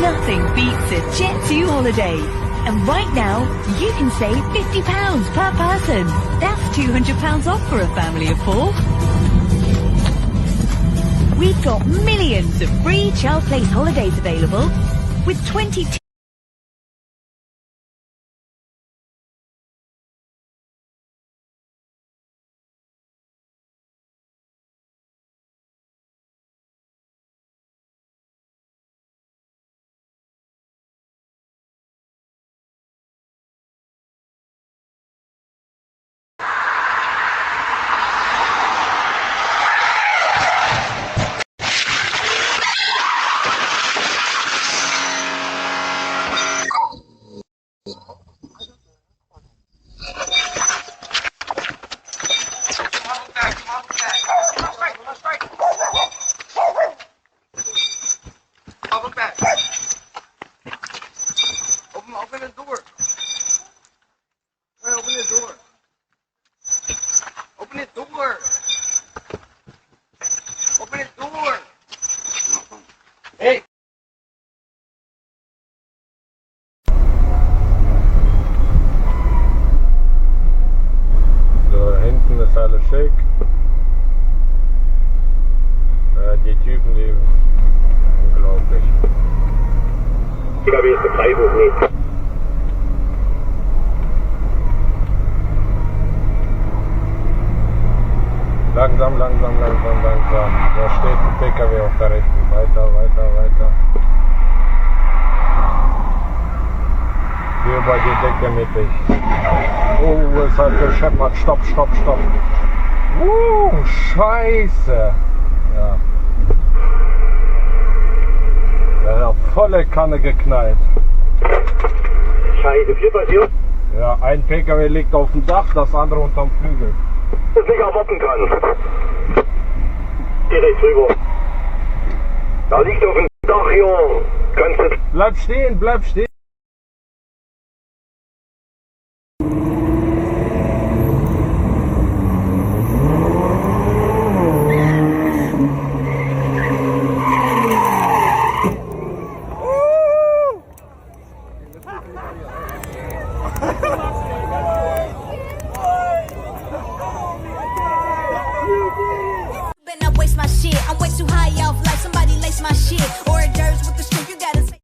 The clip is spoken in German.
Nothing beats a Jet2 holiday. And right now, you can save £50 per person. That's £200 off for a family of 4. We've got millions of free child place holidays available with 22... Open the door. Hey, open the door. Open the door. Open the door. Hey. So, hinten ist alles schick. Die Typen, die unglaublich. PKW ist der Freiburg nicht. Langsam. Da steht ein PKW auf der rechten. Weiter. Hier bei der Decke mittig. Oh, es hat gescheppert. Stopp. Scheiße. Ja. Der hat volle Kanne geknallt. Scheiße, viel passiert. Ja, ein PKW liegt auf dem Dach, das andere unterm Flügel. Das nicht erwarten kann. Direkt drüber. Da liegt auf dem Dach hier. Kannst du. Bleib stehen. Waste my shit. I'm way too high off like somebody lace my shit. Hors d'oeuvres with the string.